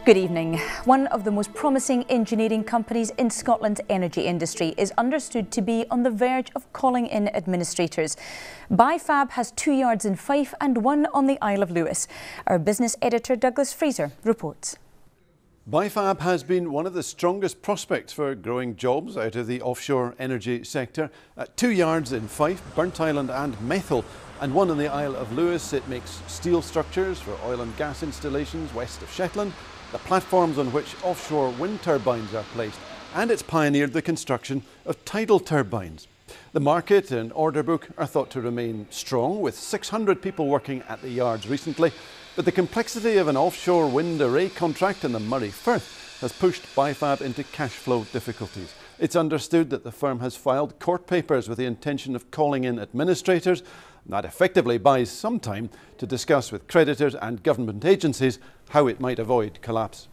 Good evening. One of the most promising engineering companies in Scotland's energy industry is understood to be on the verge of calling in administrators. Bifab has 2 yards in Fife and 1 on the Isle of Lewis. Our business editor Douglas Fraser reports. Bifab has been one of the strongest prospects for growing jobs out of the offshore energy sector. At 2 yards in Fife, Burntisland and Methil, and 1 on the Isle of Lewis, it makes steel structures for oil and gas installations west of Shetland, the platforms on which offshore wind turbines are placed, and it's pioneered the construction of tidal turbines. The market and order book are thought to remain strong, with 600 people working at the yards recently, but the complexity of an offshore wind array contract in the Moray Firth has pushed Bifab into cash flow difficulties. It's understood that the firm has filed court papers with the intention of calling in administrators. That effectively buys some time to discuss with creditors and government agencies how it might avoid collapse.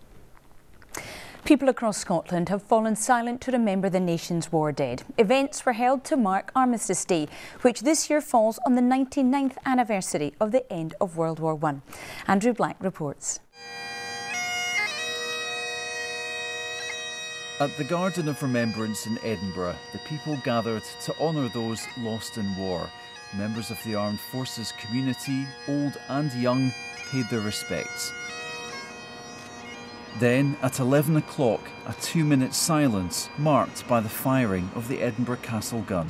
People across Scotland have fallen silent to remember the nation's war dead. Events were held to mark Armistice Day, which this year falls on the 99th anniversary of the end of World War I. Andrew Black reports. At the Garden of Remembrance in Edinburgh, the people gathered to honour those lost in war. Members of the armed forces community, old and young, paid their respects. Then, at 11 o'clock, a 2-minute silence marked by the firing of the Edinburgh Castle gun.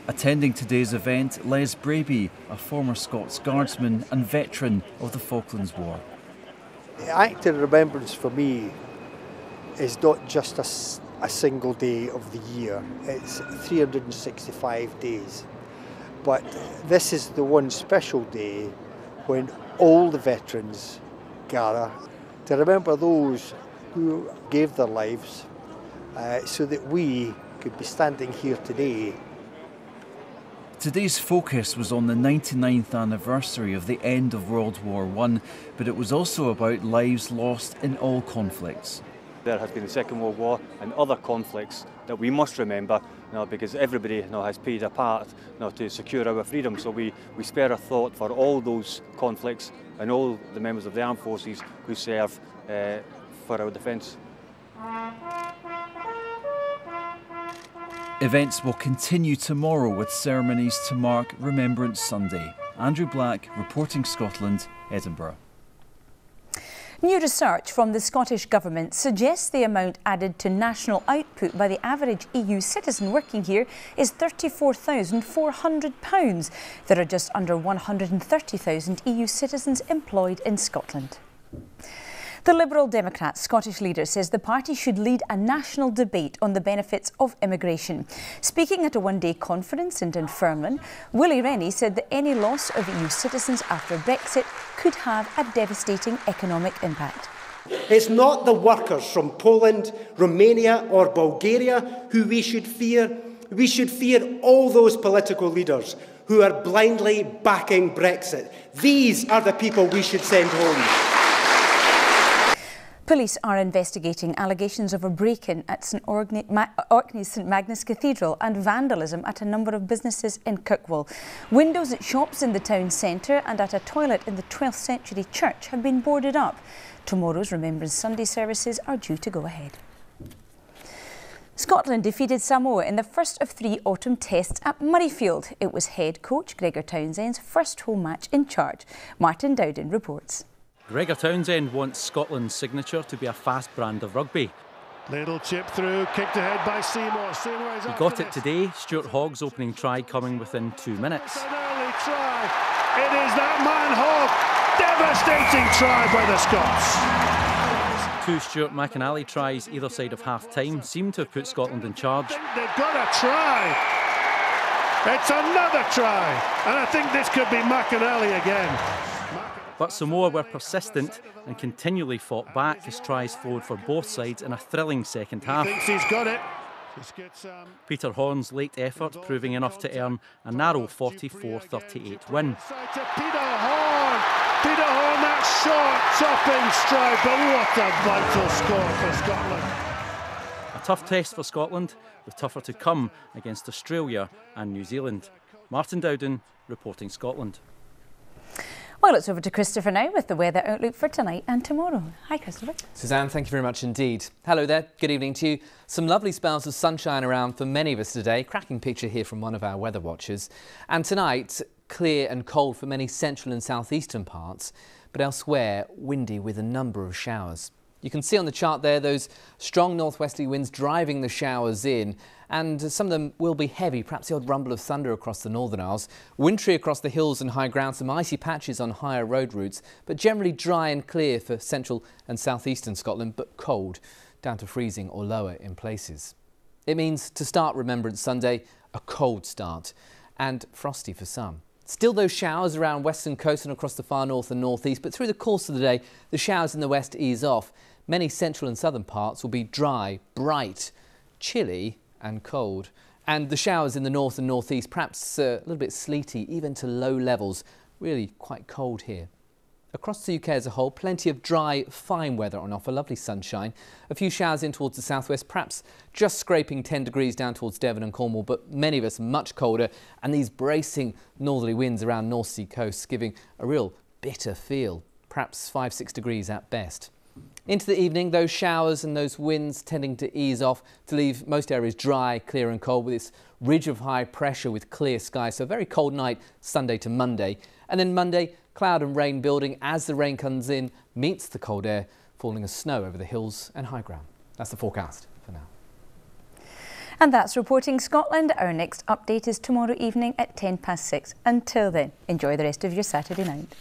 Attending today's event, Les Braby, a former Scots Guardsman and veteran of the Falklands War. The act of remembrance for me is not just a single day of the year, it's 365 days. But this is the one special day when all the veterans gather to remember those who gave their lives so that we could be standing here today. Today's focus was on the 99th anniversary of the end of World War I, but it was also about lives lost in all conflicts. There has been the Second World War and other conflicts that we must remember because everybody has paid a part to secure our freedom. So we spare a thought for all those conflicts and all the members of the armed forces who serve for our defence. Events will continue tomorrow with ceremonies to mark Remembrance Sunday. Andrew Black, reporting Scotland, Edinburgh. New research from the Scottish Government suggests the amount added to national output by the average EU citizen working here is £34,400. There are just under 130,000 EU citizens employed in Scotland. The Liberal Democrat Scottish leader says the party should lead a national debate on the benefits of immigration. Speaking at a one-day conference in Dunfermline, Willie Rennie said that any loss of EU citizens after Brexit could have a devastating economic impact. It's not the workers from Poland, Romania or Bulgaria who we should fear. We should fear all those political leaders who are blindly backing Brexit. These are the people we should send home. Police are investigating allegations of a break-in at Orkney's St Magnus Cathedral and vandalism at a number of businesses in Kirkwall. Windows at shops in the town centre and at a toilet in the 12th century church have been boarded up. Tomorrow's Remembrance Sunday services are due to go ahead. Scotland defeated Samoa in the first of 3 autumn tests at Murrayfield. It was head coach Gregor Townsend's first home match in charge. Martin Dowden reports. Gregor Townsend wants Scotland's signature to be a fast brand of rugby. Little chip through, kicked ahead by Seymour. He got it today, Stuart Hogg's opening try coming within 2 minutes. An early try. It is that man Hogg. Devastating try by the Scots. 2 Stuart McInally tries either side of half-time seem to have put Scotland in charge. They've got a try. It's another try. And I think this could be McInally again. But Samoa were persistent and continually fought back as tries flowed for both sides in a thrilling second half. He thinks he's got it. Peter Horn's late effort proving enough to earn a narrow 44-38 win. Peter Horn Peter Horne, that short top-in stride, but what a vital score for Scotland. A tough test for Scotland, with tougher to come against Australia and New Zealand. Martin Dowden reporting Scotland. Well, it's over to Christopher now with the weather outlook for tonight and tomorrow. Hi, Christopher. Suzanne, thank you very much indeed. Hello there, good evening to you. Some lovely spells of sunshine around for many of us today. Cracking picture here from one of our weather watchers. And tonight, clear and cold for many central and southeastern parts, but elsewhere, windy with a number of showers. You can see on the chart there those strong northwesterly winds driving the showers in, and some of them will be heavy, perhaps the odd rumble of thunder across the Northern Isles. Wintry across the hills and high ground, some icy patches on higher road routes, but generally dry and clear for central and southeastern Scotland, but cold, down to freezing or lower in places. It means to start Remembrance Sunday, a cold start, and frosty for some. Still those showers around western coast and across the far north and northeast, but through the course of the day, the showers in the west ease off. Many central and southern parts will be dry, bright, chilly and cold. And the showers in the north and northeast, perhaps a little bit sleety, even to low levels. Really quite cold here. Across the UK as a whole, plenty of dry, fine weather on offer, lovely sunshine. A few showers in towards the southwest, perhaps just scraping 10 degrees down towards Devon and Cornwall, but many of us much colder. And these bracing northerly winds around North Sea coasts giving a real bitter feel, perhaps 5-6 degrees at best. Into the evening, those showers and those winds tending to ease off to leave most areas dry, clear and cold with this ridge of high pressure with clear skies. So a very cold night Sunday to Monday. And then Monday, cloud and rain building as the rain comes in, meets the cold air, falling as snow over the hills and high ground. That's the forecast for now. And that's Reporting Scotland. Our next update is tomorrow evening at 6:10. Until then, enjoy the rest of your Saturday night.